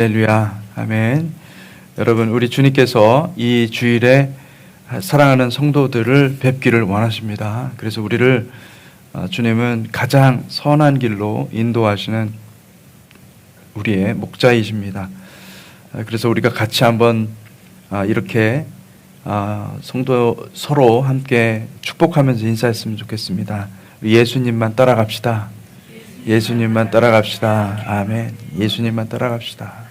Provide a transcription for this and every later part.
할렐루야, 아멘. 여러분, 우리 주님께서 이 주일에 사랑하는 성도들을 뵙기를 원하십니다. 그래서 우리를 주님은 가장 선한 길로 인도하시는 우리의 목자이십니다. 그래서 우리가 같이 한번 이렇게 성도 서로 함께 축복하면서 인사했으면 좋겠습니다. 예수님만 따라갑시다. 예수님만 따라갑시다. 아멘. 예수님만 따라갑시다.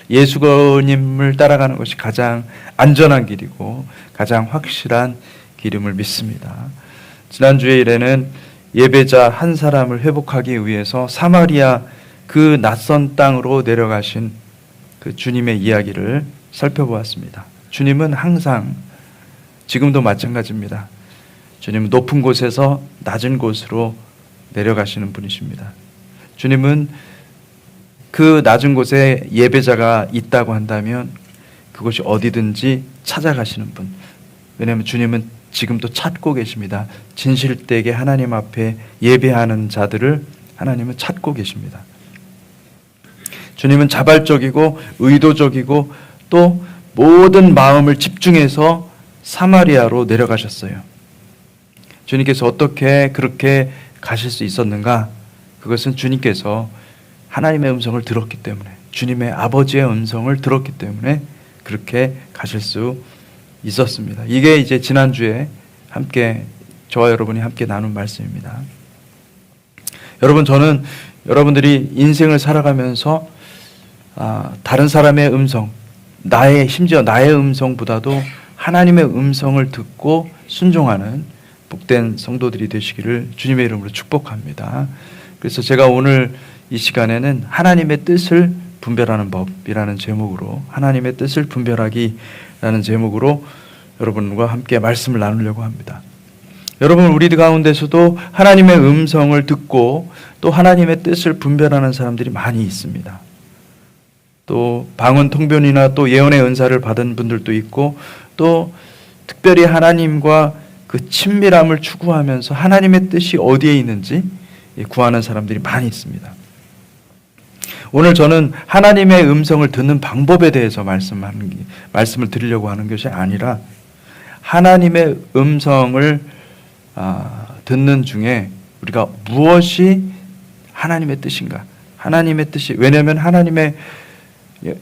예수님을 따라가는 것이 가장 안전한 길이고 가장 확실한 길임을 믿습니다. 지난주에 일에는 예배자 한 사람을 회복하기 위해서 사마리아 그 낯선 땅으로 내려가신 그 주님의 이야기를 살펴보았습니다. 주님은 항상 지금도 마찬가지입니다. 주님은 높은 곳에서 낮은 곳으로 내려가시는 분이십니다. 주님은 그 낮은 곳에 예배자가 있다고 한다면 그것이 어디든지 찾아가시는 분. 왜냐하면 주님은 지금도 찾고 계십니다. 진실되게 하나님 앞에 예배하는 자들을 하나님은 찾고 계십니다. 주님은 자발적이고 의도적이고 또 모든 마음을 집중해서 사마리아로 내려가셨어요. 주님께서 어떻게 그렇게 가실 수 있었는가? 그것은 주님께서 하나님의 음성을 들었기 때문에, 주님의 아버지의 음성을 들었기 때문에 그렇게 가실 수 있었습니다. 이게 이제 지난주에 함께 저와 여러분이 함께 나눈 말씀입니다. 여러분, 저는 여러분들이 인생을 살아가면서 다른 사람의 음성, 심지어 나의 음성보다도 하나님의 음성을 듣고 순종하는 복된 성도들이 되시기를 주님의 이름으로 축복합니다. 그래서 제가 오늘 이 시간에는 하나님의 뜻을 분별하는 법이라는 제목으로, 하나님의 뜻을 분별하기라는 제목으로 여러분과 함께 말씀을 나누려고 합니다. 여러분, 우리 가운데서도 하나님의 음성을 듣고 또 하나님의 뜻을 분별하는 사람들이 많이 있습니다. 또 방언 통변이나 또 예언의 은사를 받은 분들도 있고, 또 특별히 하나님과 그 친밀함을 추구하면서 하나님의 뜻이 어디에 있는지 구하는 사람들이 많이 있습니다. 오늘 저는 하나님의 음성을 듣는 방법에 대해서 말씀을 드리려고 하는 것이 아니라 하나님의 음성을 듣는 중에 우리가 무엇이 하나님의 뜻인가? 하나님의 뜻이, 왜냐하면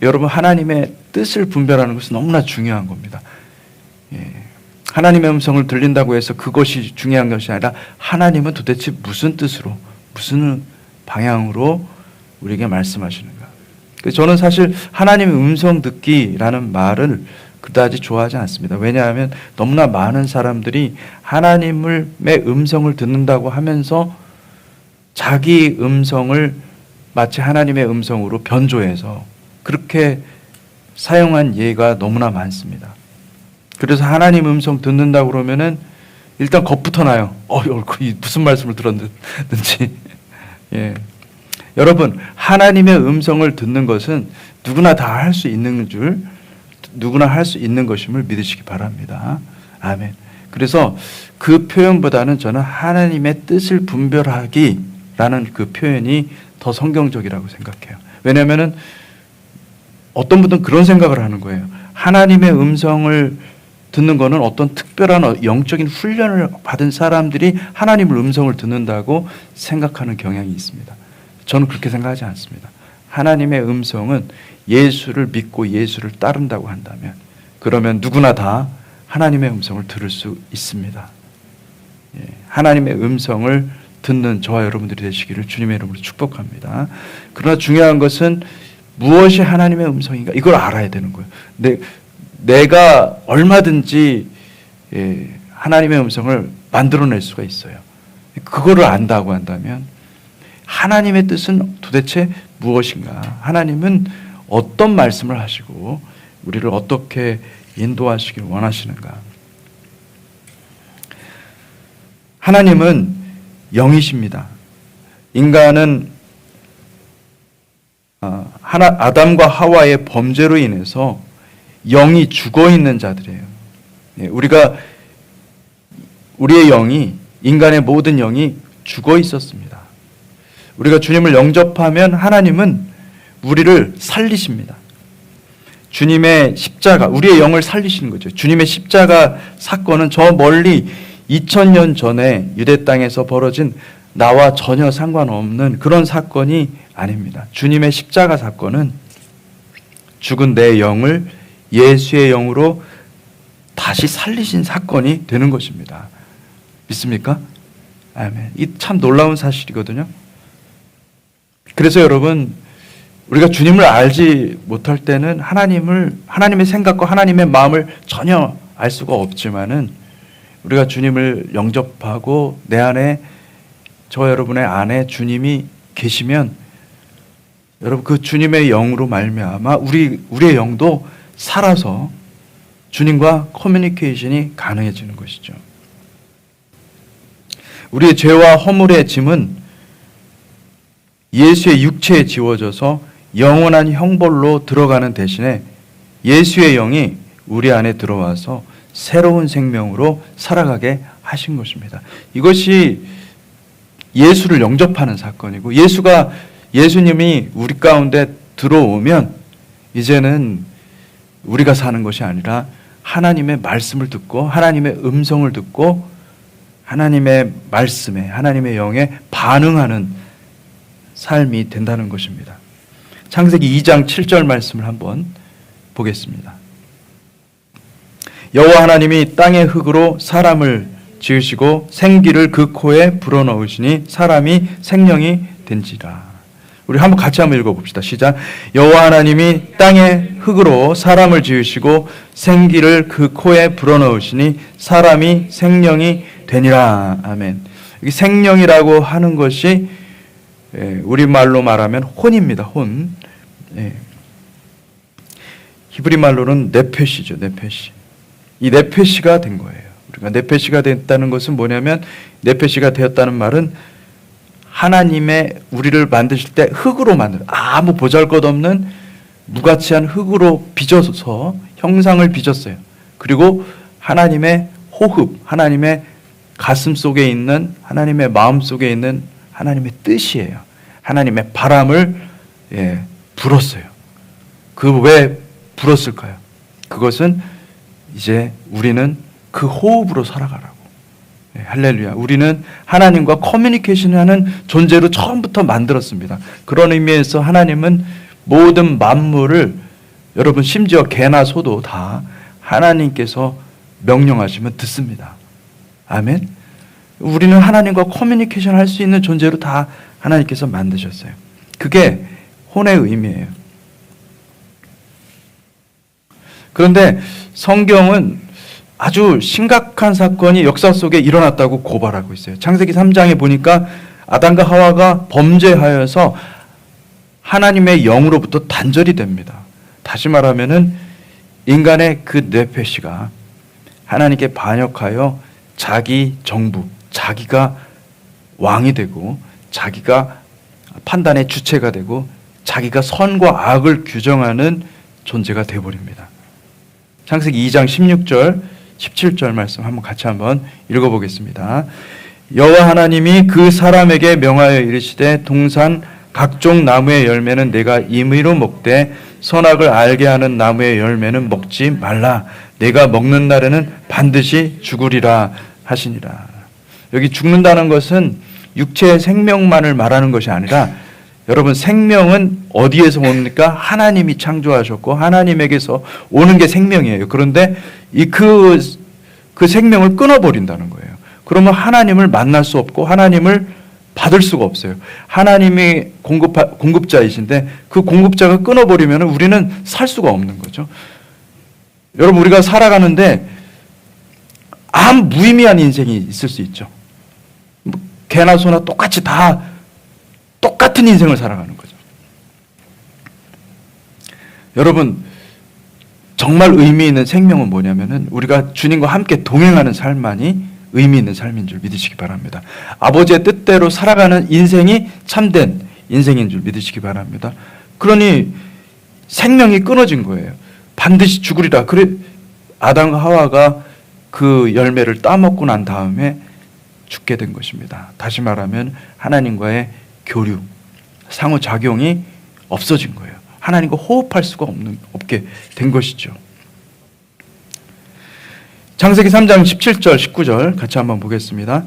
여러분, 하나님의 뜻을 분별하는 것은 너무나 중요한 겁니다. 하나님의 음성을 들린다고 해서 그것이 중요한 것이 아니라 하나님은 도대체 무슨 뜻으로, 무슨 방향으로 우리에게 말씀하시는가. 저는 사실 하나님의 음성 듣기라는 말을 그다지 좋아하지 않습니다. 왜냐하면 너무나 많은 사람들이 하나님의 음성을 듣는다고 하면서 자기 음성을 마치 하나님의 음성으로 변조해서 그렇게 사용한 예가 너무나 많습니다. 그래서 하나님 음성 듣는다고 그러면은 일단 겁부터 나요. 무슨 말씀을 들었는지. 예. 여러분, 하나님의 음성을 듣는 것은 누구나 다 할 수 있는 누구나 할 수 있는 것임을 믿으시기 바랍니다. 아멘. 그래서 그 표현보다는 저는 하나님의 뜻을 분별하기라는 그 표현이 더 성경적이라고 생각해요. 왜냐하면은 어떤 분들은 그런 생각을 하는 거예요. 하나님의 음성을 듣는 거는 어떤 특별한 영적인 훈련을 받은 사람들이 하나님의 음성을 듣는다고 생각하는 경향이 있습니다. 저는 그렇게 생각하지 않습니다. 하나님의 음성은 예수를 믿고 예수를 따른다고 한다면, 그러면 누구나 다 하나님의 음성을 들을 수 있습니다. 하나님의 음성을 듣는 저와 여러분들이 되시기를 주님의 이름으로 축복합니다. 그러나 중요한 것은 무엇이 하나님의 음성인가? 이걸 알아야 되는 거예요. 내가 얼마든지 하나님의 음성을 만들어낼 수가 있어요. 그거를 안다고 한다면 하나님의 뜻은 도대체 무엇인가? 하나님은 어떤 말씀을 하시고 우리를 어떻게 인도하시길 원하시는가? 하나님은 영이십니다. 인간은 아담과 하와의 범죄로 인해서 영이 죽어있는 자들이에요. 우리의 영이, 인간의 모든 영이 죽어 있었습니다. 우리가 주님을 영접하면 하나님은 우리를 살리십니다. 주님의 십자가, 우리의 영을 살리시는 거죠. 주님의 십자가 사건은 저 멀리 2000년 전에 유대 땅에서 벌어진 나와 전혀 상관없는 그런 사건이 아닙니다. 주님의 십자가 사건은 죽은 내 영을 예수의 영으로 다시 살리신 사건이 되는 것입니다. 믿습니까? 아멘. 이 참 놀라운 사실이거든요. 그래서 여러분, 우리가 주님을 알지 못할 때는 하나님의 생각과 하나님의 마음을 전혀 알 수가 없지만은 우리가 주님을 영접하고 내 안에, 저 여러분의 안에 주님이 계시면 여러분 그 주님의 영으로 말미암아 우리의 영도 살아서 주님과 커뮤니케이션이 가능해지는 것이죠. 우리의 죄와 허물의 짐은 예수의 육체에 지워져서 영원한 형벌로 들어가는 대신에 예수의 영이 우리 안에 들어와서 새로운 생명으로 살아가게 하신 것입니다. 이것이 예수를 영접하는 사건이고, 예수님이 우리 가운데 들어오면 이제는 우리가 사는 것이 아니라 하나님의 말씀을 듣고 하나님의 음성을 듣고 하나님의 말씀에, 하나님의 영에 반응하는 삶이 된다는 것입니다. 창세기 2장 7절 말씀을 한번 보겠습니다. 여호와 하나님이 땅의 흙으로 사람을 지으시고 생기를 그 코에 불어넣으시니 사람이 생명이 된지라. 우리 같이 한번 읽어봅시다. 시작. 여호와 하나님이 땅의 흙으로 사람을 지으시고 생기를 그 코에 불어넣으시니 사람이 생명이 되니라. 아멘. 여기 생명이라고 하는 것이 우리말로 말하면 혼입니다. 혼. 히브리 말로는 네페시죠. 네페시. 이 네페시가 된 거예요. 우리가 네페시가 됐다는 것은 뭐냐면, 네페시가 되었다는 말은 하나님의 우리를 만드실 때 흙으로 아무 보잘것없는 무가치한 흙으로 빚어서 형상을 빚었어요. 그리고 하나님의 호흡, 하나님의 가슴 속에 있는, 하나님의 마음 속에 있는 하나님의 뜻이에요. 하나님의 바람을 불었어요. 왜 불었을까요? 그것은 이제 우리는 그 호흡으로 살아가라고. 할렐루야. 우리는 하나님과 커뮤니케이션하는 존재로 처음부터 만들었습니다. 그런 의미에서 하나님은 모든 만물을, 여러분 심지어 개나 소도 다 하나님께서 명령하시면 듣습니다. 아멘. 우리는 하나님과 커뮤니케이션 할 수 있는 존재로 다 하나님께서 만드셨어요. 그게 혼의 의미예요. 그런데 성경은 아주 심각한 사건이 역사 속에 일어났다고 고발하고 있어요. 창세기 3장에 보니까 아담과 하와가 범죄하여서 하나님의 영으로부터 단절이 됩니다. 다시 말하면은 인간의 그 네페시가 하나님께 반역하여 자기 정부, 자기가 왕이 되고 자기가 판단의 주체가 되고 자기가 선과 악을 규정하는 존재가 되어버립니다. 창세기 2장 16절, 17절 말씀 같이 한번 읽어보겠습니다. 여호와 하나님이 그 사람에게 명하여 이르시되 동산 각종 나무의 열매는 내가 임의로 먹되 선악을 알게 하는 나무의 열매는 먹지 말라. 내가 먹는 날에는 반드시 죽으리라 하시니라. 여기 죽는다는 것은 육체의 생명만을 말하는 것이 아니라, 여러분 생명은 어디에서 옵니까? 하나님이 창조하셨고 하나님에게서 오는 게 생명이에요. 그런데 그 생명을 끊어버린다는 거예요. 그러면 하나님을 만날 수 없고 하나님을 받을 수가 없어요. 하나님이 공급자이신데 그 공급자가 끊어버리면 우리는 살 수가 없는 거죠. 여러분 우리가 살아가는데 아무 무의미한 인생이 있을 수 있죠. 개나 소나 똑같이 다 똑같은 인생을 살아가는 거죠. 여러분 정말 의미 있는 생명은 뭐냐면은 우리가 주님과 함께 동행하는 삶만이 의미 있는 삶인 줄 믿으시기 바랍니다. 아버지의 뜻대로 살아가는 인생이 참된 인생인 줄 믿으시기 바랍니다. 그러니 생명이 끊어진 거예요. 반드시 죽으리라. 그래 아담과 하와가 그 열매를 따먹고 난 다음에 죽게 된 것입니다. 다시 말하면 하나님과의 교류, 상호작용이 없어진 거예요. 하나님과 호흡할 수가 없게 된 것이죠. 창세기 3장 17절 19절 같이 한번 보겠습니다.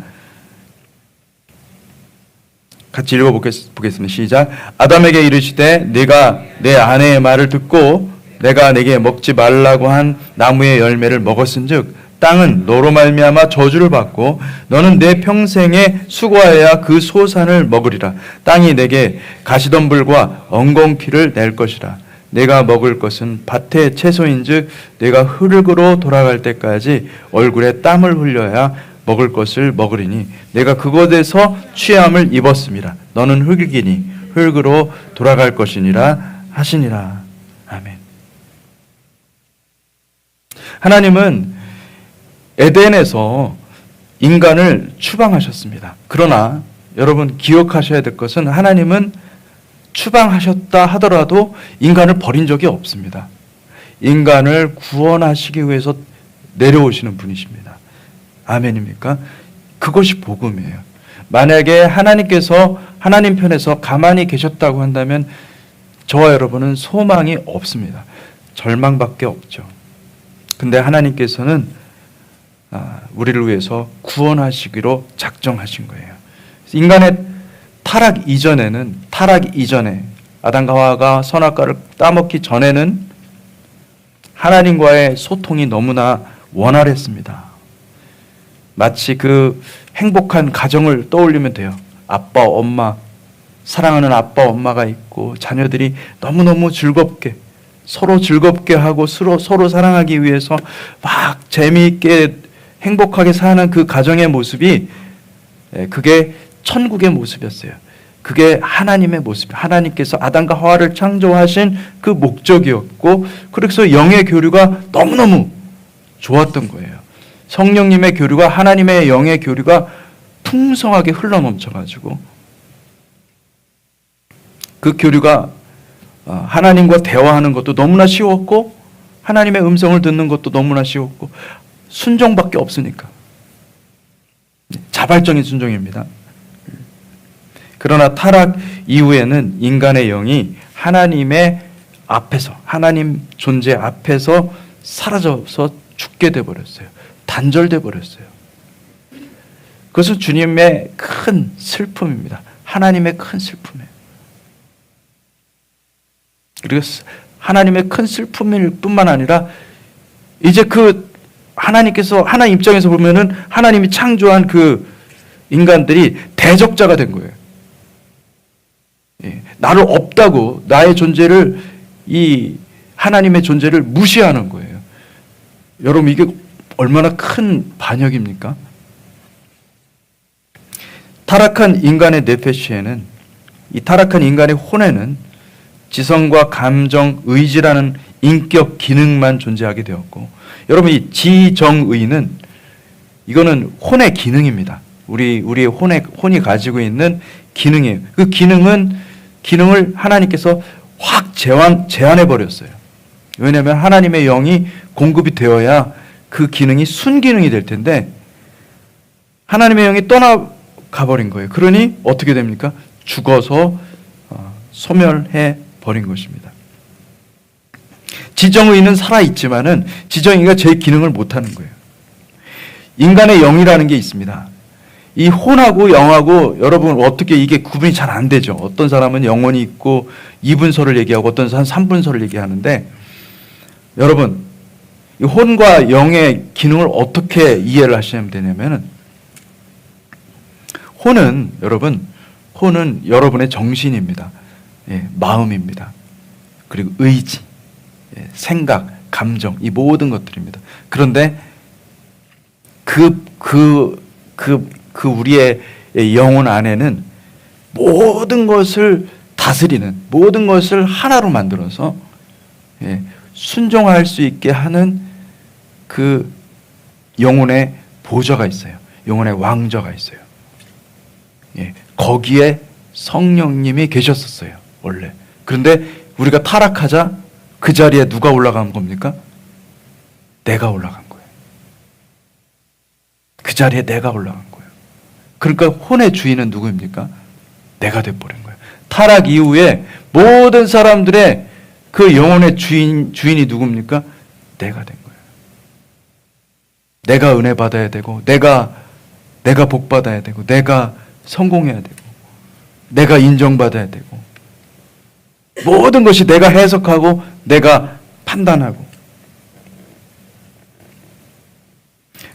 같이 읽어보겠습니다. 시작. 아담에게 이르시되 네가 내 아내의 말을 듣고 내가 내게 먹지 말라고 한 나무의 열매를 먹었은즉 땅은 너로 말미암아 저주를 받고 너는 내 평생에 수고하여야 그 소산을 먹으리라. 땅이 내게 가시덤불과 엉겅퀴를 낼 것이라. 내가 먹을 것은 밭의 채소인즉 내가 흙으로 돌아갈 때까지 얼굴에 땀을 흘려야 먹을 것을 먹으리니 내가 그곳에서 취함을 입었음이라. 너는 흙이니 흙으로 돌아갈 것이니라 하시니라. 아멘. 하나님은 에덴에서 인간을 추방하셨습니다. 그러나 여러분 기억하셔야 될 것은 하나님은 추방하셨다 하더라도 인간을 버린 적이 없습니다. 인간을 구원하시기 위해서 내려오시는 분이십니다. 아멘입니까? 그것이 복음이에요. 만약에 하나님께서 하나님 편에서 가만히 계셨다고 한다면 저와 여러분은 소망이 없습니다. 절망밖에 없죠. 근데 하나님께서는 우리를 위해서 구원하시기로 작정하신 거예요. 인간의 타락 이전에 아담과 하와가 선악과를 따먹기 전에는 하나님과의 소통이 너무나 원활했습니다. 마치 그 행복한 가정을 떠올리면 돼요. 아빠, 엄마, 사랑하는 아빠, 엄마가 있고 자녀들이 너무너무 서로 즐겁게 하고 서로 사랑하기 위해서 막 재미있게 행복하게 사는 그 가정의 모습이 그게 천국의 모습이었어요. 그게 하나님의 모습, 하나님께서 아담과 하와를 창조하신 그 목적이었고 그래서 영의 교류가 너무너무 좋았던 거예요. 성령님의 교류가 하나님의 영의 교류가 풍성하게 흘러넘쳐가지고 그 교류가 하나님과 대화하는 것도 너무나 쉬웠고 하나님의 음성을 듣는 것도 너무나 쉬웠고 순종밖에 없으니까 자발적인 순종입니다. 그러나 타락 이후에는 인간의 영이 하나님의 앞에서 하나님 존재 앞에서 사라져서 죽게 돼버렸어요. 단절돼 버렸어요. 그것은 주님의 큰 슬픔입니다. 하나님의 큰 슬픔이에요. 그리고 하나님의 큰 슬픔일 뿐만 아니라 이제 그 하나님께서 하나님 입장에서 보면은 하나님이 창조한 그 인간들이 대적자가 된 거예요. 나를 없다고 나의 존재를 이 하나님의 존재를 무시하는 거예요. 여러분 이게 얼마나 큰 반역입니까? 타락한 인간의 뇌페시에는 이 타락한 인간의 혼에는 지성과 감정, 의지라는 인격 기능만 존재하게 되었고 여러분 이 지정의는 이거는 혼의 기능입니다. 우리의 혼이 가지고 있는 기능이에요. 그 기능을 하나님께서 확 제한해 버렸어요. 왜냐하면 하나님의 영이 공급이 되어야 그 기능이 순기능이 될 텐데 하나님의 영이 떠나가 버린 거예요. 그러니 어떻게 됩니까? 죽어서 소멸해 버린 것입니다. 지정의는 살아있지만은 지정의가 제 기능을 못하는 거예요. 인간의 영이라는 게 있습니다. 이 혼하고 영하고 여러분 어떻게 이게 구분이 잘 안 되죠. 어떤 사람은 영혼이 있고 2분서를 얘기하고 어떤 사람은 3분서를 얘기하는데 여러분 이 혼과 영의 기능을 어떻게 이해를 하시면 되냐면은 혼은 여러분의 정신입니다. 마음입니다. 그리고 의지, 생각, 감정 이 모든 것들입니다. 그런데 우리의 영혼 안에는 모든 것을 다스리는 모든 것을 하나로 만들어서 순종할 수 있게 하는 그 영혼의 보좌가 있어요. 영혼의 왕좌가 있어요. 거기에 성령님이 계셨었어요. 원래. 그런데 우리가 타락하자 그 자리에 누가 올라간 겁니까? 내가 올라간 거예요. 그 자리에 내가 올라간 거예요. 그러니까 혼의 주인은 누구입니까? 내가 돼버린 거예요. 타락 이후에 모든 사람들의 그 영혼의 주인이 누굽니까? 내가 된 거예요. 내가 은혜 받아야 되고, 내가 복 받아야 되고, 내가 성공해야 되고, 내가 인정받아야 되고, 모든 것이 내가 해석하고, 내가 판단하고.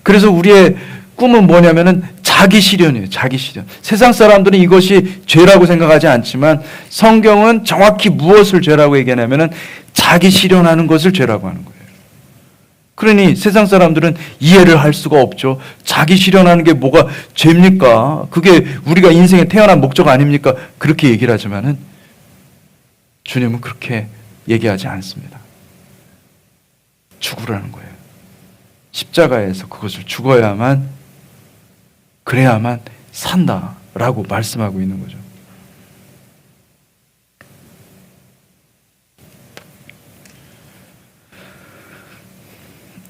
그래서 우리의 꿈은 뭐냐면은 자기 실현이에요. 자기 실현. 세상 사람들은 이것이 죄라고 생각하지 않지만 성경은 정확히 무엇을 죄라고 얘기하냐면은 자기 실현하는 것을 죄라고 하는 거예요. 그러니 세상 사람들은 이해를 할 수가 없죠. 자기 실현하는 게 뭐가 죄입니까? 그게 우리가 인생에 태어난 목적 아닙니까? 그렇게 얘기를 하지만은 주님은 그렇게 얘기하지 않습니다. 죽으라는 거예요. 십자가에서 그것을 죽어야만, 그래야만 산다라고 말씀하고 있는 거죠.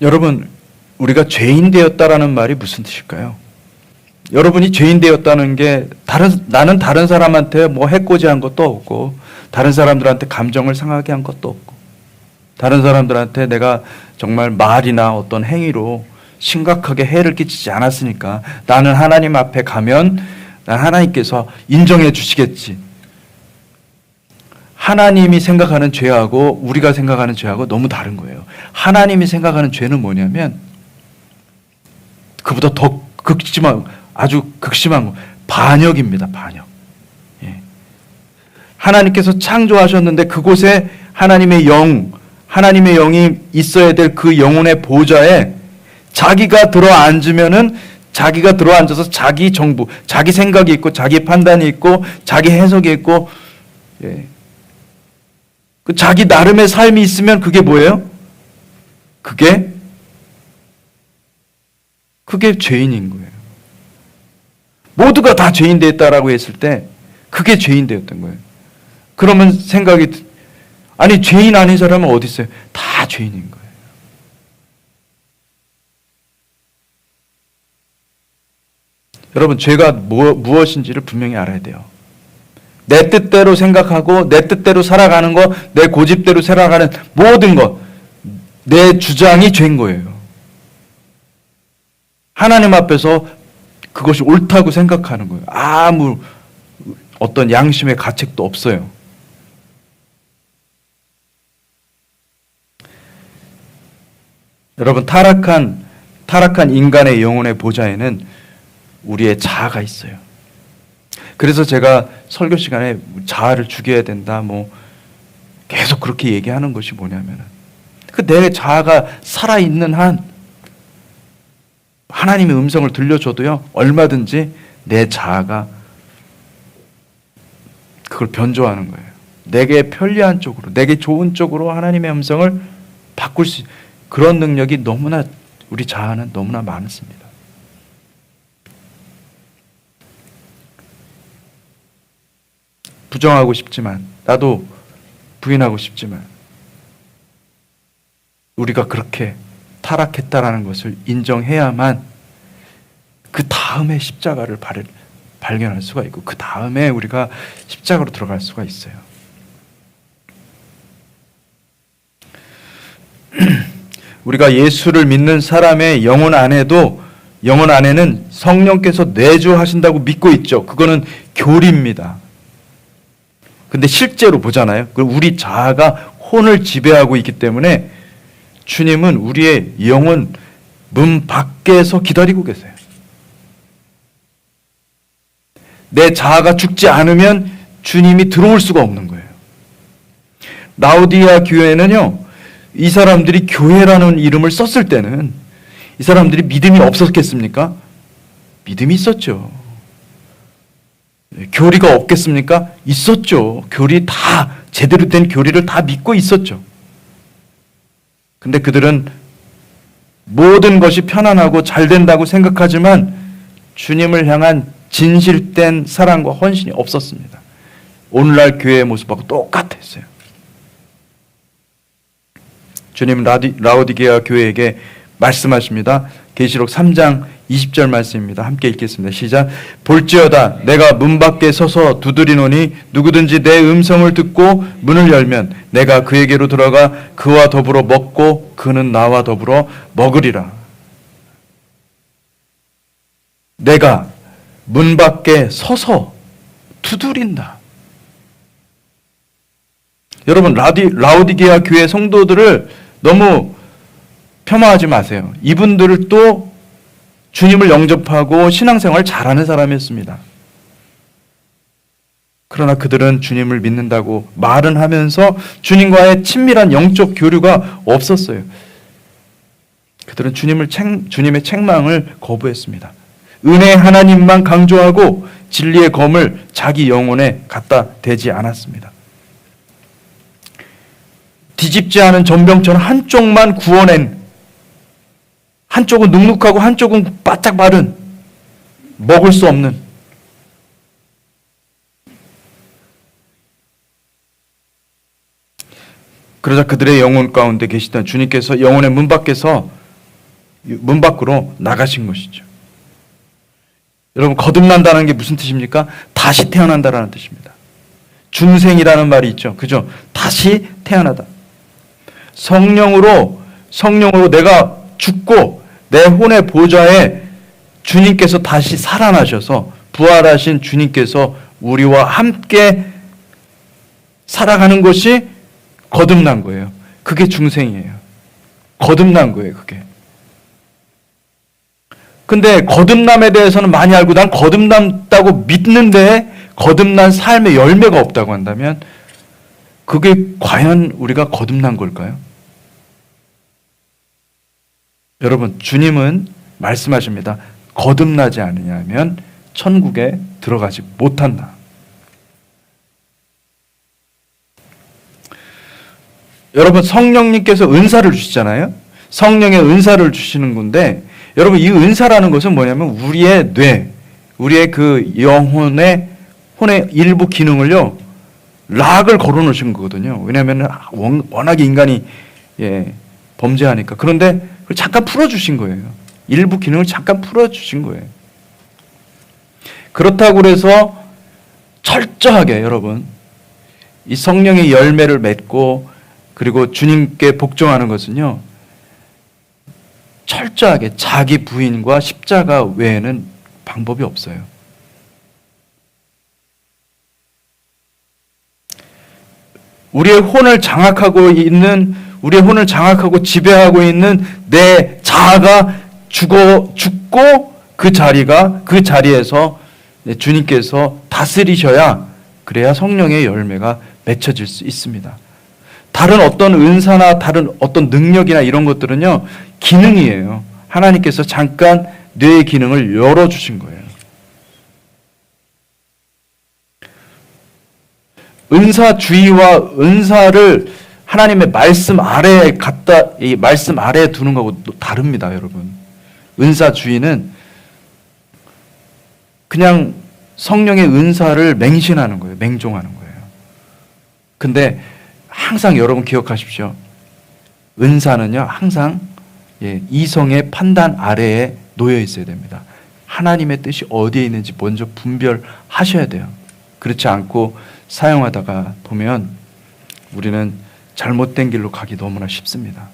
여러분, 우리가 죄인 되었다라는 말이 무슨 뜻일까요? 여러분이 죄인 되었다는 게 나는 다른 사람한테 뭐 해코지한 것도 없고, 다른 사람들한테 감정을 상하게 한 것도 없고, 다른 사람들한테 내가 정말 말이나 어떤 행위로 심각하게 해를 끼치지 않았으니까 나는 하나님 앞에 가면 하나님께서 인정해 주시겠지. 하나님이 생각하는 죄하고 우리가 생각하는 죄하고 너무 다른 거예요. 하나님이 생각하는 죄는 뭐냐면 그보다 더 아주 극심한 거, 반역입니다. 반역. 예. 하나님께서 창조하셨는데 그곳에 하나님의 영이 있어야 될 그 영혼의 보좌에 자기가 들어앉으면은 자기가 들어앉아서 자기 정부, 자기 생각이 있고, 자기 판단이 있고, 자기 해석이 있고, 예. 그 자기 나름의 삶이 있으면 그게 뭐예요? 그게 죄인인 거예요. 모두가 다 죄인 되었다라고 했을 때 그게 죄인 되었던 거예요. 그러면 생각이, 아니 죄인 아닌 사람은 어디 있어요? 다 죄인인 거예요. 여러분, 죄가 무엇인지를 분명히 알아야 돼요. 내 뜻대로 생각하고 내 뜻대로 살아가는 거, 내 고집대로 살아가는 모든 것, 내 주장이 죄인 거예요. 하나님 앞에서 그것이 옳다고 생각하는 거예요. 아무 어떤 양심의 가책도 없어요. 여러분, 타락한 인간의 영혼의 보좌에는 우리의 자아가 있어요. 그래서 제가 설교 시간에 자아를 죽여야 된다, 계속 그렇게 얘기하는 것이 뭐냐면은, 그 내 자아가 살아있는 한, 하나님의 음성을 들려줘도요, 얼마든지 내 자아가 그걸 변조하는 거예요. 내게 편리한 쪽으로, 내게 좋은 쪽으로 하나님의 음성을 바꿀 수, 그런 능력이 너무나, 우리 자아는 너무나 많습니다. 부정하고 싶지만, 나도 부인하고 싶지만, 우리가 그렇게 타락했다라는 것을 인정해야만 그 다음에 십자가를 발견할 수가 있고, 그 다음에 우리가 십자가로 들어갈 수가 있어요. 우리가 예수를 믿는 사람의 영혼 안에는 성령께서 내주하신다고 믿고 있죠. 그거는 교리입니다. 근데 실제로 보잖아요. 우리 자아가 혼을 지배하고 있기 때문에 주님은 우리의 영혼 문 밖에서 기다리고 계세요. 내 자아가 죽지 않으면 주님이 들어올 수가 없는 거예요. 라오디게아 교회는요, 이 사람들이 교회라는 이름을 썼을 때는 이 사람들이 믿음이 없었겠습니까? 믿음이 있었죠. 교리가 없겠습니까? 있었죠. 제대로 된 교리를 다 믿고 있었죠. 근데 그들은 모든 것이 편안하고 잘 된다고 생각하지만 주님을 향한 진실된 사랑과 헌신이 없었습니다. 오늘날 교회의 모습하고 똑같았어요. 주님은 라오디게아 교회에게 말씀하십니다. 계시록 3장 20절 말씀입니다. 함께 읽겠습니다. 시작. 볼지어다 내가 문 밖에 서서 두드리노니 누구든지 내 음성을 듣고 문을 열면 내가 그에게로 들어가 그와 더불어 먹고 그는 나와 더불어 먹으리라. 내가 문 밖에 서서 두드린다. 여러분, 라오디게아 교회 성도들을 너무 폄하하지 마세요. 이분들을 또 주님을 영접하고 신앙생활 잘하는 사람이었습니다. 그러나 그들은 주님을 믿는다고 말은 하면서 주님과의 친밀한 영적 교류가 없었어요. 그들은 주님의 책망을 거부했습니다. 은혜의 하나님만 강조하고 진리의 검을 자기 영혼에 갖다 대지 않았습니다. 뒤집지 않은 전병처럼 한쪽만 구워낸, 한쪽은 눅눅하고 한쪽은 바짝 마른, 먹을 수 없는, 그러자 그들의 영혼 가운데 계시던 주님께서 영혼의 문 밖으로 나가신 것이죠. 여러분, 거듭난다는 게 무슨 뜻입니까? 다시 태어난다라는 뜻입니다. 중생이라는 말이 있죠. 그죠? 다시 태어나다. 성령으로 내가 죽고 내 혼의 보좌에 주님께서 다시 살아나셔서 부활하신 주님께서 우리와 함께 살아가는 것이 거듭난 거예요. 그게 중생이에요. 거듭난 거예요, 그게. 근데 거듭남에 대해서는 많이 알고 난 거듭났다고 믿는데 거듭난 삶의 열매가 없다고 한다면 그게 과연 우리가 거듭난 걸까요? 여러분, 주님은 말씀하십니다. 거듭나지 않으냐면 천국에 들어가지 못한다. 여러분, 성령님께서 은사를 주시잖아요. 성령의 은사를 주시는 건데, 여러분, 이 은사라는 것은 뭐냐면 우리의 뇌, 우리의 그 혼의 일부 기능을요, 락을 걸어놓으신 거거든요. 왜냐하면 워낙에 인간이 범죄하니까. 그런데 그걸 잠깐 풀어주신 거예요. 일부 기능을 잠깐 풀어주신 거예요. 그렇다고 해서 철저하게 여러분, 이 성령의 열매를 맺고 그리고 주님께 복종하는 것은요, 철저하게 자기 부인과 십자가 외에는 방법이 없어요. 우리의 혼을 장악하고 지배하고 있는 내 자아가 죽고 그 자리에서 주님께서 다스리셔야, 그래야 성령의 열매가 맺혀질 수 있습니다. 다른 어떤 은사나 다른 어떤 능력이나 이런 것들은요, 기능이에요. 하나님께서 잠깐 뇌의 기능을 열어주신 거예요. 은사주의와 은사를 하나님의 말씀 아래에 이 말씀 아래에 두는 거하고 또 다릅니다, 여러분. 은사주의는 그냥 성령의 은사를 맹신하는 거예요. 맹종하는 거예요. 근데 항상 여러분 기억하십시오. 은사는요, 항상 이성의 판단 아래에 놓여 있어야 됩니다. 하나님의 뜻이 어디에 있는지 먼저 분별하셔야 돼요. 그렇지 않고 사용하다가 보면 우리는 잘못된 길로 가기 너무나 쉽습니다.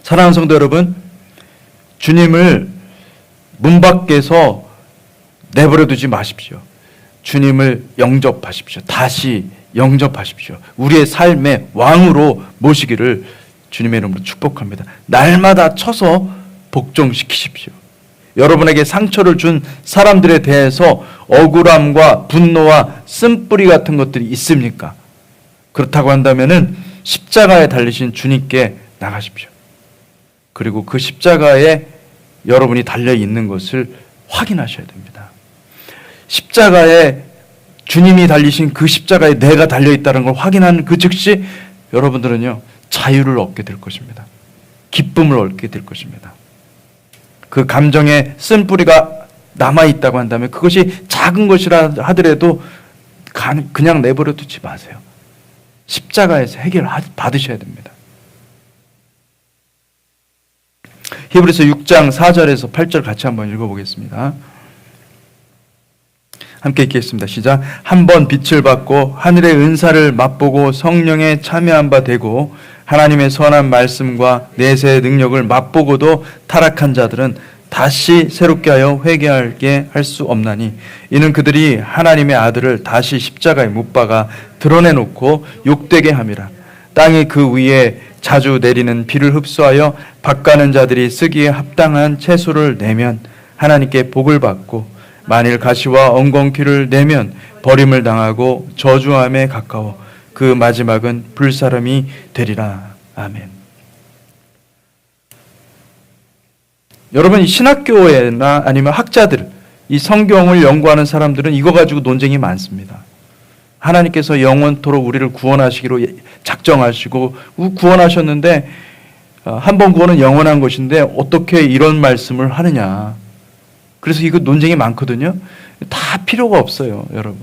사랑하는 성도 여러분, 주님을 문 밖에서 내버려 두지 마십시오. 주님을 영접하십시오. 다시 영접하십시오. 우리의 삶의 왕으로 모시기를 주님의 이름으로 축복합니다. 날마다 쳐서 복종시키십시오. 여러분에게 상처를 준 사람들에 대해서 억울함과 분노와 쓴뿌리 같은 것들이 있습니까? 그렇다고 한다면은 십자가에 달리신 주님께 나가십시오. 그리고 그 십자가에 여러분이 달려 있는 것을 확인하셔야 됩니다. 십자가에 주님이 달리신 그 십자가에 내가 달려 있다는 걸 확인하는 그 즉시 여러분들은요, 자유를 얻게 될 것입니다. 기쁨을 얻게 될 것입니다. 그 감정의 쓴뿌리가 남아있다고 한다면 그것이 작은 것이라 하더라도 그냥 내버려 두지 마세요. 십자가에서 해결 받으셔야 됩니다. 히브리서 6장 4절에서 8절 같이 한번 읽어보겠습니다. 함께 읽겠습니다. 시작. 한 번 빛을 받고 하늘의 은사를 맛보고 성령에 참여한 바 되고 하나님의 선한 말씀과 내세의 능력을 맛보고도 타락한 자들은 다시 새롭게 하여 회개하게 할 수 없나니 이는 그들이 하나님의 아들을 다시 십자가에 못 박아 드러내놓고 욕되게 함이라. 땅이 그 위에 자주 내리는 비를 흡수하여 밭가는 자들이 쓰기에 합당한 채소를 내면 하나님께 복을 받고 만일 가시와 엉겅퀴를 내면 버림을 당하고 저주함에 가까워 그 마지막은 불사름이 되리라. 아멘. 여러분, 신학교에나 아니면 학자들, 이 성경을 연구하는 사람들은 이거 가지고 논쟁이 많습니다. 하나님께서 영원토록 우리를 구원하시기로 작정하시고 구원하셨는데 한 번 구원은 영원한 것인데 어떻게 이런 말씀을 하느냐. 그래서 이거 논쟁이 많거든요. 다 필요가 없어요, 여러분.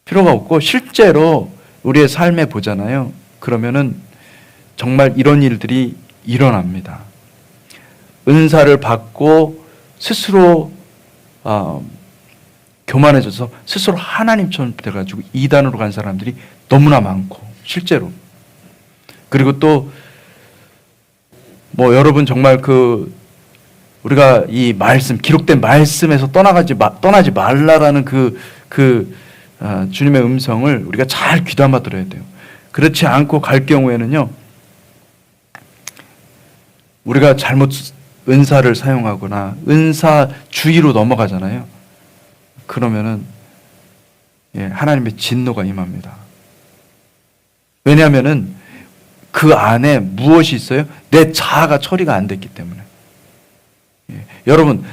필요가 없고 실제로 우리의 삶에 보잖아요. 그러면은 정말 이런 일들이 일어납니다. 은사를 받고 스스로 교만해져서 스스로 하나님처럼 돼가지고 이단으로 간 사람들이 너무나 많고 실제로. 그리고 또 뭐 여러분 정말 우리가 이 말씀, 기록된 말씀에서 떠나지 말라라는 주님의 음성을 우리가 잘 귀담아 들어야 돼요. 그렇지 않고 갈 경우에는요, 우리가 잘못 은사를 사용하거나 은사주의로 넘어가잖아요. 그러면은 하나님의 진노가 임합니다. 왜냐하면은 그 안에 무엇이 있어요? 내 자아가 처리가 안 됐기 때문에. 여러분,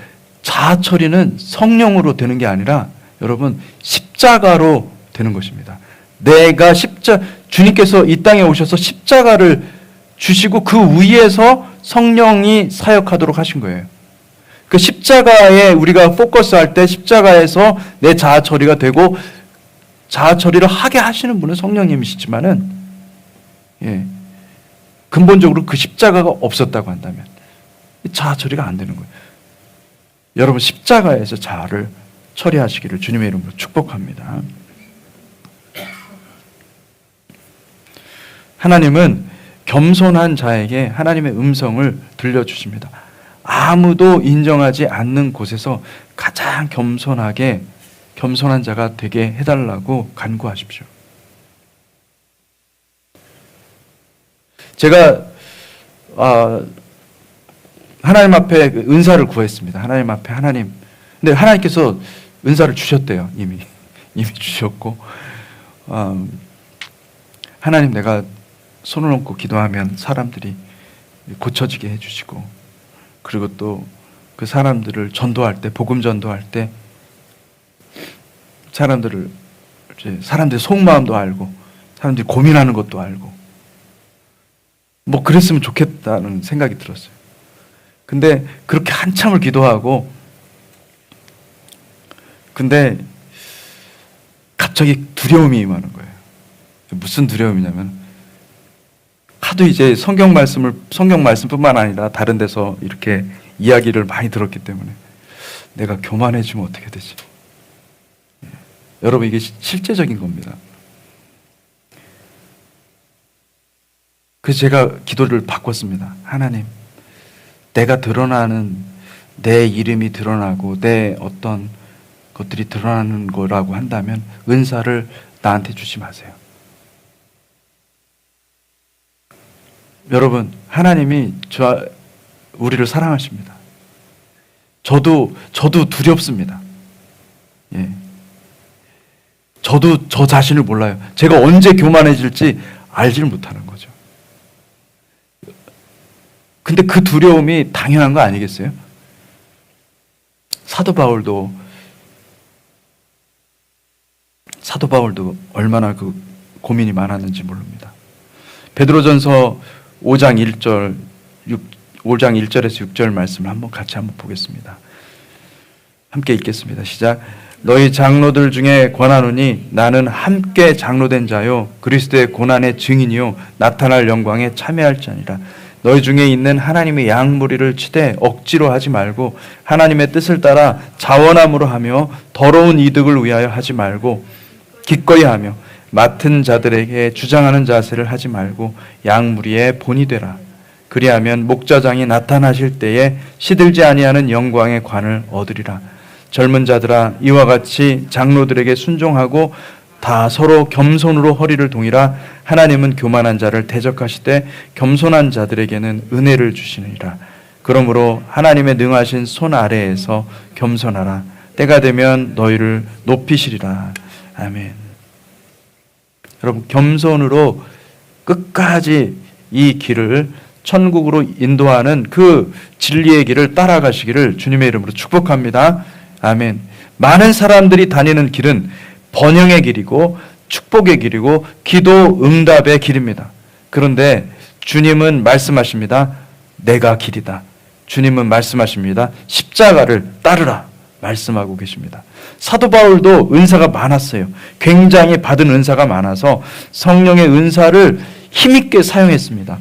자아 처리는 성령으로 되는 게 아니라 여러분 십자가로 되는 것입니다. 내가 주님께서 이 땅에 오셔서 십자가를 주시고 그 위에서 성령이 사역하도록 하신 거예요. 그 십자가에 우리가 포커스할 때 십자가에서 내 자아 처리가 되고 자아 처리를 하게 하시는 분은 성령님이시지만은 근본적으로 그 십자가가 없었다고 한다면 자아 처리가 안 되는 거예요. 여러분 십자가에서 자아를 처리하시기를 주님의 이름으로 축복합니다. 하나님은 겸손한 자에게 하나님의 음성을 들려주십니다. 아무도 인정하지 않는 곳에서 가장 겸손한 자가 되게 해달라고 간구하십시오. 제가 하나님 앞에 은사를 구했습니다. 하나님 앞에 근데 하나님께서 은사를 주셨대요. 이미 주셨고 하나님, 내가 손을 얹고 기도하면 사람들이 고쳐지게 해주시고, 그리고 또 그 사람들을 전도할 때, 복음 전도할 때 사람들의 속마음도 알고 사람들이 고민하는 것도 알고 뭐 그랬으면 좋겠다는 생각이 들었어요. 근데 그렇게 한참을 기도하고 근데 갑자기 두려움이 임하는 거예요. 무슨 두려움이냐면 하도 이제 성경 말씀뿐만 아니라 다른 데서 이렇게 이야기를 많이 들었기 때문에 내가 교만해지면 어떻게 되지? 여러분, 이게 실제적인 겁니다. 그래서 제가 기도를 바꿨습니다. 하나님, 내가 드러나는 내 이름이 드러나고 내 어떤 것들이 드러나는 거라고 한다면 은사를 나한테 주지 마세요. 여러분, 하나님이 우리를 사랑하십니다. 저도 두렵습니다. 저도 저 자신을 몰라요. 제가 언제 교만해질지 알지를 못하는 거죠. 근데 그 두려움이 당연한 거 아니겠어요? 사도 바울도 얼마나 그 고민이 많았는지 모릅니다. 베드로전서 5장 1절에서 6절 말씀을 같이 한번 보겠습니다. 함께 읽겠습니다. 시작. 너희 장로들 중에 권하노니 나는 함께 장로된 자요 그리스도의 고난의 증인이요 나타날 영광에 참여할 자니라. 너희 중에 있는 하나님의 양무리를 치되 억지로 하지 말고 하나님의 뜻을 따라 자원함으로 하며 더러운 이득을 위하여 하지 말고 기꺼이 하며 맡은 자들에게 주장하는 자세를 하지 말고 양무리의 본이 되라. 그리하면 목자장이 나타나실 때에 시들지 아니하는 영광의 관을 얻으리라. 젊은 자들아 이와 같이 장로들에게 순종하고 다 서로 겸손으로 허리를 동이라. 하나님은 교만한 자를 대적하시되 겸손한 자들에게는 은혜를 주시느니라. 그러므로 하나님의 능하신 손 아래에서 겸손하라. 때가 되면 너희를 높이시리라. 아멘. 여러분, 겸손으로 끝까지 이 길을 천국으로 인도하는 그 진리의 길을 따라가시기를 주님의 이름으로 축복합니다. 아멘. 많은 사람들이 다니는 길은 번영의 길이고 축복의 길이고 기도 응답의 길입니다. 그런데 주님은 말씀하십니다. 내가 길이다. 주님은 말씀하십니다. 십자가를 따르라 말씀하고 계십니다. 사도 바울도 은사가 많았어요. 굉장히 받은 은사가 많아서 성령의 은사를 힘있게 사용했습니다.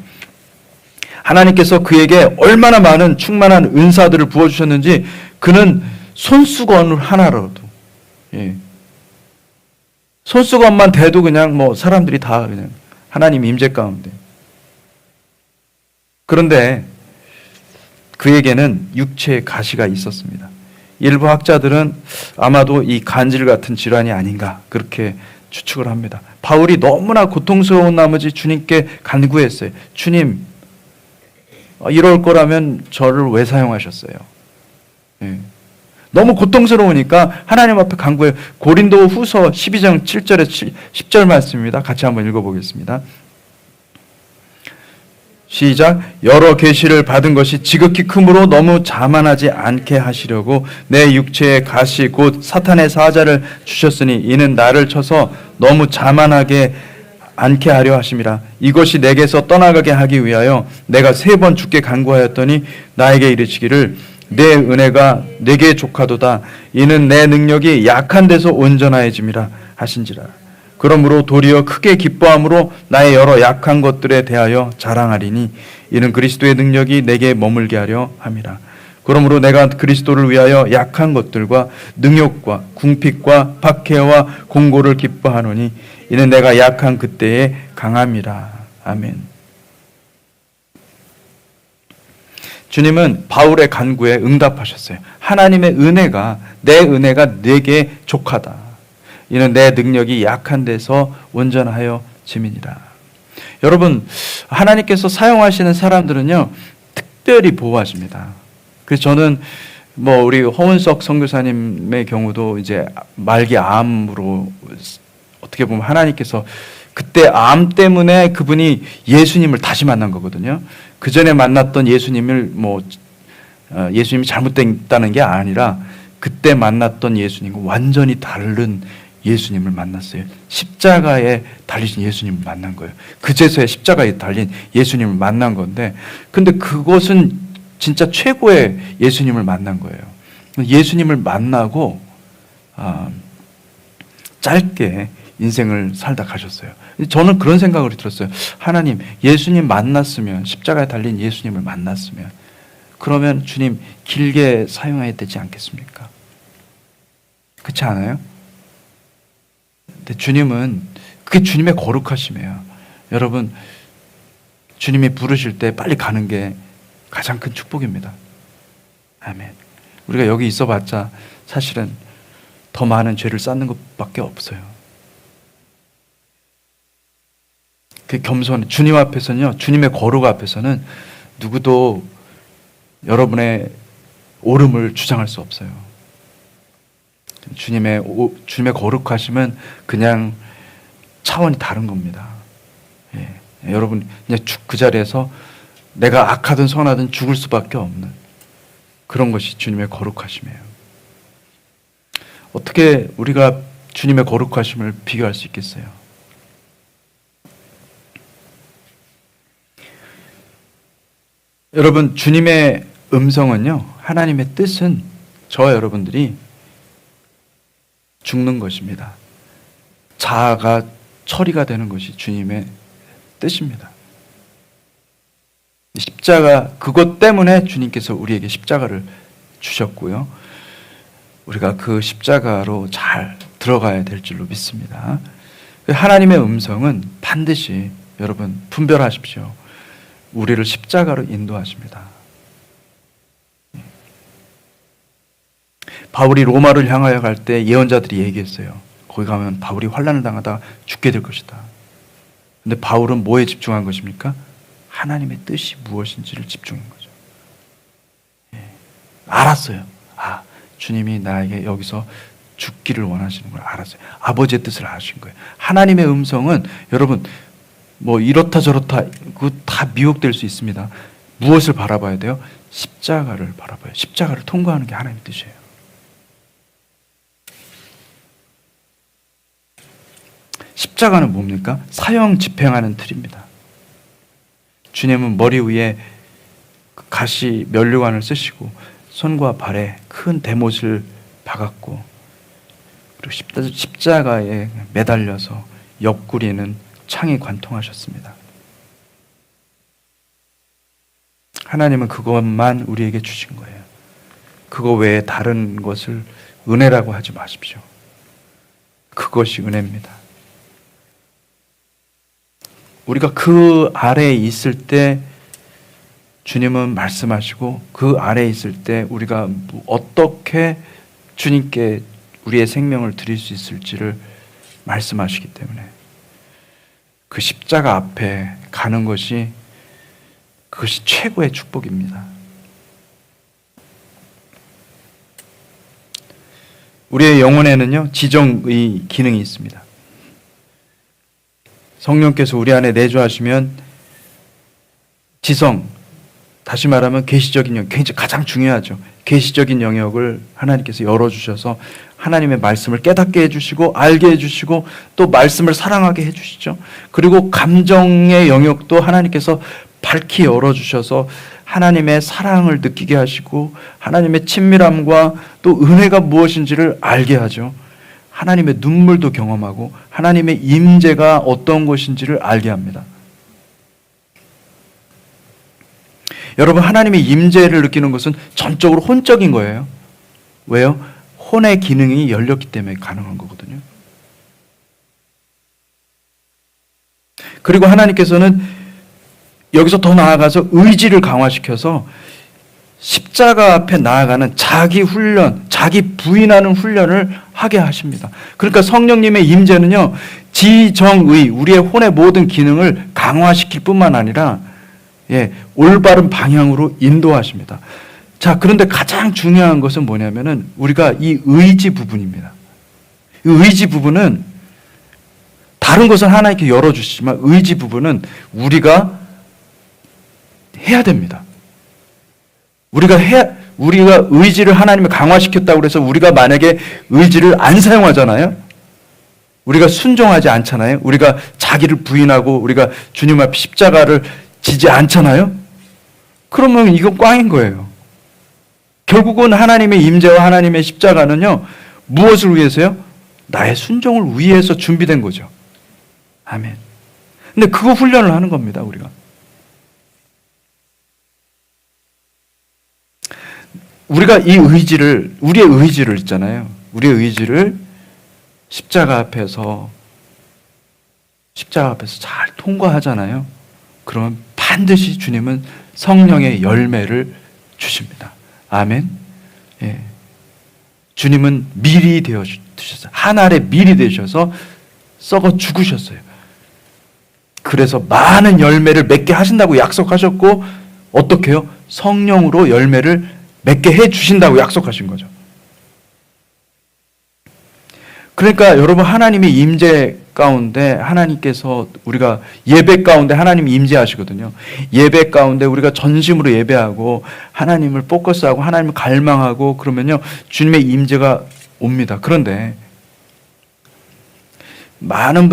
하나님께서 그에게 얼마나 많은 충만한 은사들을 부어주셨는지 그는 손수건 하나로도, 손수건만 대도 그냥 뭐 사람들이 다 그냥 하나님 임재 가운데. 그런데 그에게는 육체의 가시가 있었습니다. 일부 학자들은 아마도 이 간질 같은 질환이 아닌가 그렇게 추측을 합니다. 바울이 너무나 고통스러운 나머지 주님께 간구했어요. 주님, 이럴 거라면 저를 왜 사용하셨어요? 너무 고통스러우니까 하나님 앞에 간구해요. 고린도 후서 12장 7절에 10절 말씀입니다. 같이 한번 읽어보겠습니다. 시작. 여러 계시를 받은 것이 지극히 크므로 너무 자만하지 않게 하시려고 내 육체의 가시 곧 사탄의 사자를 주셨으니 이는 나를 쳐서 너무 자만하게 않게 하려 하심이라. 이것이 내게서 떠나가게 하기 위하여 내가 3번 주께 간구하였더니 나에게 이르시기를 내 은혜가 내게 족하도다. 이는 내 능력이 약한 데서 온전하여짐이라 하신지라. 그러므로 도리어 크게 기뻐함으로 나의 여러 약한 것들에 대하여 자랑하리니 이는 그리스도의 능력이 내게 머물게 하려 함이라. 그러므로 내가 그리스도를 위하여 약한 것들과 능욕과 궁핍과 박해와 공고를 기뻐하노니 이는 내가 약한 그때에 강함이라. 아멘. 주님은 바울의 간구에 응답하셨어요. 하나님의 은혜가, 내 은혜가 내게 족하다. 이는 내 능력이 약한 데서 온전하여 짐이니라. 여러분, 하나님께서 사용하시는 사람들은요, 특별히 보호하십니다. 그래서 저는 우리 허은석 선교사님의 경우도 이제 말기 암으로 어떻게 보면 하나님께서 그때 암 때문에 그분이 예수님을 다시 만난 거거든요. 그 전에 만났던 예수님을 예수님이 잘못됐다는 게 아니라 그때 만났던 예수님과 완전히 다른 예수님을 만났어요. 십자가에 달리신 예수님을 만난 거예요. 그제서야 십자가에 달린 예수님을 만난 건데, 근데 그것은 진짜 최고의 예수님을 만난 거예요. 예수님을 만나고 짧게 인생을 살다 가셨어요. 저는 그런 생각을 들었어요. 하나님, 예수님 만났으면, 십자가에 달린 예수님을 만났으면, 그러면 주님 길게 사용해야 되지 않겠습니까? 그렇지 않아요? 근데 주님은, 그게 주님의 거룩하심이에요. 여러분, 주님이 부르실 때 빨리 가는 게 가장 큰 축복입니다. 아멘. 우리가 여기 있어 봤자 사실은 더 많은 죄를 쌓는 것밖에 없어요. 그 겸손, 주님 앞에서는요, 주님의 거룩 앞에서는 누구도 여러분의 옳음을 주장할 수 없어요. 주님의 거룩하심은 그냥 차원이 다른 겁니다. 여러분, 그냥 그 자리에서 내가 악하든 선하든 죽을 수밖에 없는 그런 것이 주님의 거룩하심이에요. 어떻게 우리가 주님의 거룩하심을 비교할 수 있겠어요? 여러분, 주님의 음성은요, 하나님의 뜻은 저와 여러분들이 죽는 것입니다. 자아가 처리가 되는 것이 주님의 뜻입니다. 십자가, 그것 때문에 주님께서 우리에게 십자가를 주셨고요. 우리가 그 십자가로 잘 들어가야 될 줄로 믿습니다. 하나님의 음성은 반드시 여러분 분별하십시오. 우리를 십자가로 인도하십니다. 바울이 로마를 향하여 갈 때 예언자들이 얘기했어요. 거기 가면 바울이 환난을 당하다 죽게 될 것이다. 근데 바울은 뭐에 집중한 것입니까? 하나님의 뜻이 무엇인지를 집중한 거죠. 알았어요. 주님이 나에게 여기서 죽기를 원하시는 걸 알았어요. 아버지의 뜻을 아신 거예요. 하나님의 음성은 여러분 뭐 이렇다 저렇다 그거 다 미혹될 수 있습니다. 무엇을 바라봐야 돼요? 십자가를 바라봐요. 십자가를 통과하는 게 하나님의 뜻이에요. 십자가는 뭡니까? 사형 집행하는 틀입니다. 주님은 머리 위에 가시 면류관을 쓰시고 손과 발에 큰 대못을 박았고, 그리고 십자가에 매달려서 옆구리는 창에 관통하셨습니다. 하나님은 그것만 우리에게 주신 거예요. 그거 외에 다른 것을 은혜라고 하지 마십시오. 그것이 은혜입니다. 우리가 그 아래에 있을 때 주님은 말씀하시고, 그 아래에 있을 때 우리가 어떻게 주님께 우리의 생명을 드릴 수 있을지를 말씀하시기 때문에 그 십자가 앞에 가는 것이, 그것이 최고의 축복입니다. 우리의 영혼에는요, 지정의 기능이 있습니다. 성령께서 우리 안에 내주하시면 지성, 다시 말하면 계시적인 영역, 굉장히 가장 중요하죠. 계시적인 영역을 하나님께서 열어주셔서 하나님의 말씀을 깨닫게 해주시고 알게 해주시고 또 말씀을 사랑하게 해주시죠. 그리고 감정의 영역도 하나님께서 밝히 열어주셔서 하나님의 사랑을 느끼게 하시고 하나님의 친밀함과 또 은혜가 무엇인지를 알게 하죠. 하나님의 눈물도 경험하고 하나님의 임재가 어떤 것인지를 알게 합니다. 여러분, 하나님의 임재를 느끼는 것은 전적으로 혼적인 거예요. 왜요? 혼의 기능이 열렸기 때문에 가능한 거거든요. 그리고 하나님께서는 여기서 더 나아가서 의지를 강화시켜서 십자가 앞에 나아가는 자기 훈련, 자기 부인하는 훈련을 하게 하십니다. 그러니까 성령님의 임재는요, 지정의, 우리의 혼의 모든 기능을 강화시킬 뿐만 아니라 올바른 방향으로 인도하십니다. 자, 그런데 가장 중요한 것은 뭐냐면은 우리가 이 의지 부분입니다. 이 의지 부분은 다른 것은 하나님께 열어주시지만 의지 부분은 우리가 해야 됩니다. 우리가 의지를 하나님이 강화시켰다고 해서 우리가 만약에 의지를 안 사용하잖아요. 우리가 순종하지 않잖아요. 우리가 자기를 부인하고 우리가 주님 앞에 십자가를 지지 않잖아요. 그러면 이건 꽝인 거예요. 결국은 하나님의 임재와 하나님의 십자가는요, 무엇을 위해서요? 나의 순종을 위해서 준비된 거죠. 아멘. 근데 그거 훈련을 하는 겁니다, 우리가. 우리가 이 의지를, 우리의 의지를 있잖아요. 우리의 의지를 십자가 앞에서 잘 통과하잖아요. 그러면 반드시 주님은 성령의 열매를 주십니다. 아멘. 예. 주님은 밀이 되어 주셨어요. 한 알의 밀이 되셔서 썩어 죽으셨어요. 그래서 많은 열매를 맺게 하신다고 약속하셨고, 어떻게 해요? 성령으로 열매를 맺게 해 주신다고 약속하신 거죠. 그러니까 여러분, 하나님의 임재 가운데 하나님께서, 우리가 예배 가운데 하나님이 임재하시거든요. 예배 가운데 우리가 전심으로 예배하고 하나님을 포커스하고 하나님을 갈망하고 그러면요, 주님의 임재가 옵니다. 그런데 많은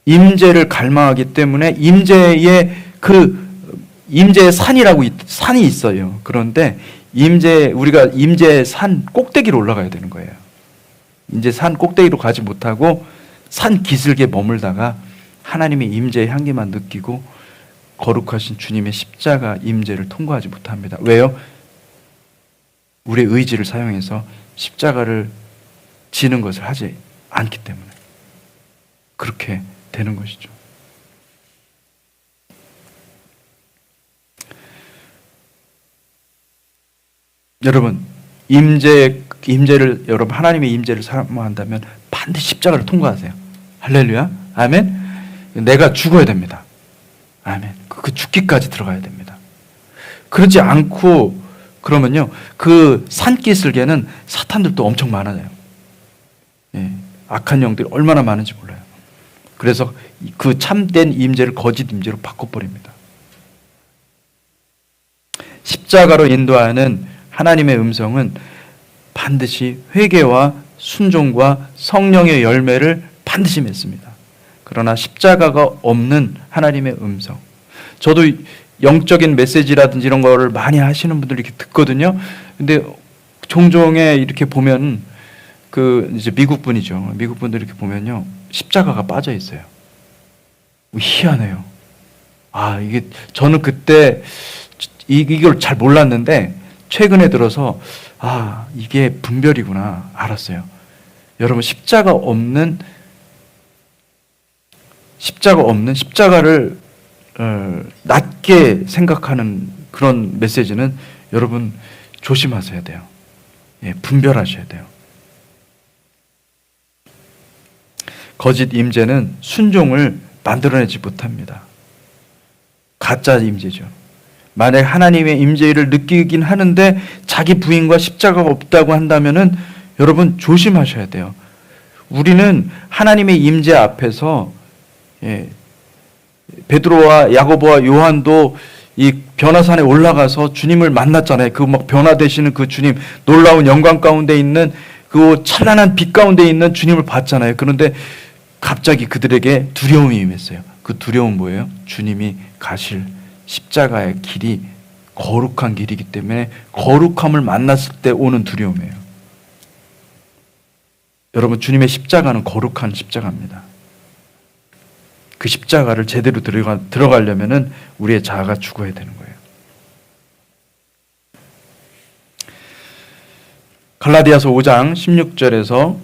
임재를 갈망하기 때문에 임재의 산이 있어요. 그런데 우리가 임재 산 꼭대기로 올라가야 되는 거예요. 이제 산 꼭대기로 가지 못하고 산 기슭에 머물다가 하나님의 임재의 향기만 느끼고 거룩하신 주님의 십자가 임재를 통과하지 못합니다. 왜요? 우리의 의지를 사용해서 십자가를 지는 것을 하지 않기 때문에 그렇게 되는 것이죠. 여러분, 여러분 하나님의 임재를 사모한다면 반드시 십자가를 통과하세요. 할렐루야, 아멘. 내가 죽어야 됩니다. 아멘. 그 죽기까지 들어가야 됩니다. 그러지 않고 그러면요, 그 산기슭에는 사탄들도 엄청 많아요. 예, 악한 영들이 얼마나 많은지 몰라요. 그래서 그 참된 임재를 거짓 임재로 바꿔버립니다. 십자가로 인도하는 하나님의 음성은 반드시 회개와 순종과 성령의 열매를 반드시 맺습니다. 그러나 십자가가 없는 하나님의 음성, 저도 영적인 메시지라든지 이런 거를 많이 하시는 분들 이렇게 듣거든요. 근데 종종에 이렇게 보면 이제 미국 분이죠. 미국 분들 이렇게 보면요, 십자가가 빠져 있어요. 희한해요. 이게 저는 그때 이걸 잘 몰랐는데 최근에 들어서 이게 분별이구나 알았어요. 여러분, 십자가를 낮게 생각하는 그런 메시지는 여러분 조심하셔야 돼요. 예, 분별하셔야 돼요. 거짓 임재는 순종을 만들어내지 못합니다. 가짜 임재죠. 만약 하나님의 임재를 느끼긴 하는데 자기 부인과 십자가가 없다고 한다면은 여러분 조심하셔야 돼요. 우리는 하나님의 임재 앞에서 베드로와 야고보와 요한도 이 변화산에 올라가서 주님을 만났잖아요. 그 막 변화되시는 그 주님, 놀라운 영광 가운데 있는 그 찬란한 빛 가운데 있는 주님을 봤잖아요. 그런데 갑자기 그들에게 두려움이 임했어요. 그 두려움은 뭐예요? 주님이 가실 십자가의 길이 거룩한 길이기 때문에 거룩함을 만났을 때 오는 두려움이에요. 여러분, 주님의 십자가는 거룩한 십자가입니다. 그 십자가를 제대로 들어가려면은 우리의 자아가 죽어야 되는 거예요. 갈라디아서 5장 16절에서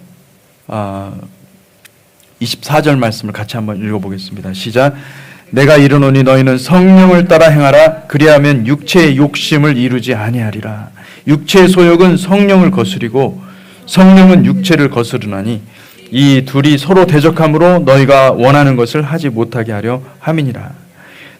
24절 말씀을 같이 한번 읽어보겠습니다. 시작. 내가 이르노니 너희는 성령을 따라 행하라. 그리하면 육체의 욕심을 이루지 아니하리라. 육체의 소욕은 성령을 거스리고 성령은 육체를 거스르나니 이 둘이 서로 대적함으로 너희가 원하는 것을 하지 못하게 하려 함이니라.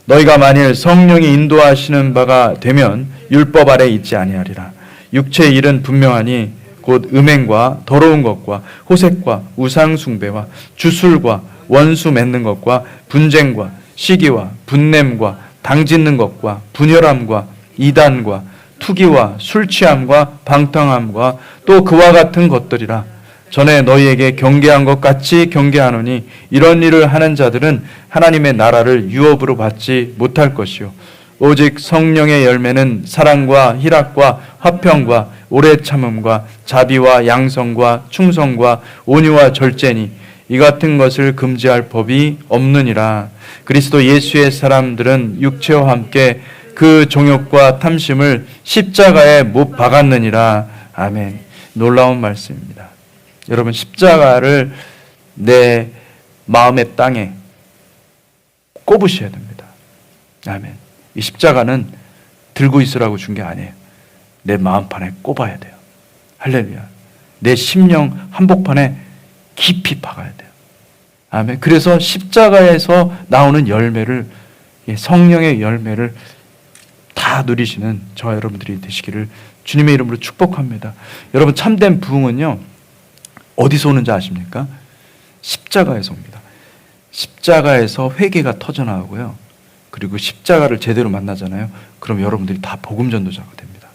너희가 만일 성령이 인도하시는 바가 되면 율법 아래 있지 아니하리라. 육체의 일은 분명하니 곧 음행과 더러운 것과 호색과 우상 숭배와 주술과 원수 맺는 것과 분쟁과 시기와 분냄과 당짓는 것과 분열함과 이단과 투기와 술 취함과 방탕함과 또 그와 같은 것들이라. 전에 너희에게 경계한 것 같이 경계하노니 이런 일을 하는 자들은 하나님의 나라를 유업으로 받지 못할 것이요 오직 성령의 열매는 사랑과 희락과 화평과 오래 참음과 자비와 양성과 충성과 온유와 절제니 이 같은 것을 금지할 법이 없느니라. 그리스도 예수의 사람들은 육체와 함께 그 종욕과 탐심을 십자가에 못 박았느니라. 아멘. 놀라운 말씀입니다. 여러분, 십자가를 내 마음의 땅에 꼽으셔야 됩니다. 아멘. 이 십자가는 들고 있으라고 준 게 아니에요. 내 마음판에 꼽아야 돼요. 할렐루야. 내 심령 한복판에 깊이 박아야 돼요. 아멘. 그래서 십자가에서 나오는 열매를, 성령의 열매를 다 누리시는 저와 여러분들이 되시기를 주님의 이름으로 축복합니다. 여러분, 참된 부흥은요, 어디서 오는지 아십니까? 십자가에서 옵니다. 십자가에서 회개가 터져나오고요. 그리고 십자가를 제대로 만나잖아요. 그럼 여러분들이 다 복음 전도자가 됩니다.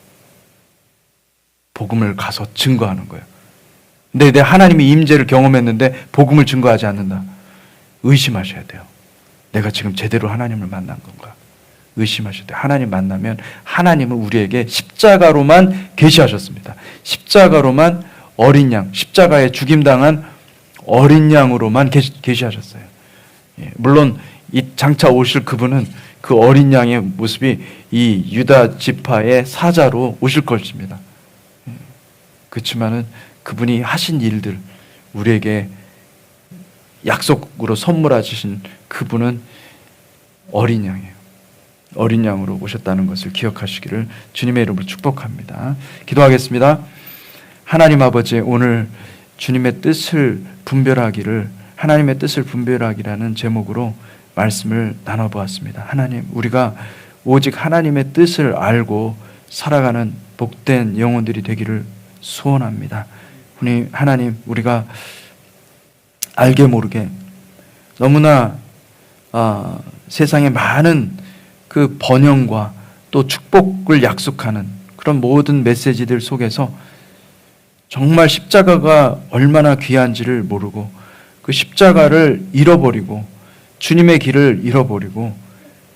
복음을 가서 증거하는 거예요. 근데 내 하나님의 임재를 경험했는데 복음을 증거하지 않는다. 의심하셔야 돼요. 내가 지금 제대로 하나님을 만난 건가? 의심하셔야 돼요. 하나님 만나면 하나님은 우리에게 십자가로만 계시하셨습니다. 십자가로만 어린 양, 십자가에 죽임당한 어린 양으로만 계시하셨어요. 물론 이 장차 오실 그분은 그 어린 양의 모습이 이 유다 지파의 사자로 오실 것입니다. 그렇지만은 그분이 하신 일들, 우리에게 약속으로 선물하신 그분은 어린 양이에요. 어린 양으로 오셨다는 것을 기억하시기를 주님의 이름으로 축복합니다. 기도하겠습니다. 하나님 아버지, 오늘 주님의 뜻을 분별하기를, 하나님의 뜻을 분별하기라는 제목으로 말씀을 나눠보았습니다. 하나님, 우리가 오직 하나님의 뜻을 알고 살아가는 복된 영혼들이 되기를 소원합니다. 하나님, 우리가 알게 모르게 너무나 세상에 많은 그 번영과 또 축복을 약속하는 그런 모든 메시지들 속에서 정말 십자가가 얼마나 귀한지를 모르고 그 십자가를 잃어버리고 주님의 길을 잃어버리고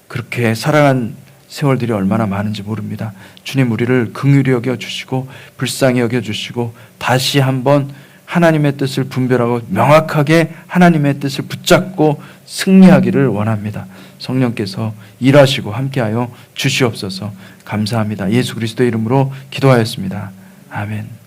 그렇게 살아간 세월들이 얼마나 많은지 모릅니다. 주님, 우리를 긍휼히 여겨주시고 불쌍히 여겨주시고 다시 한번 하나님의 뜻을 분별하고 명확하게 하나님의 뜻을 붙잡고 승리하기를 원합니다. 성령께서 일하시고 함께하여 주시옵소서. 감사합니다. 예수 그리스도의 이름으로 기도하였습니다. 아멘.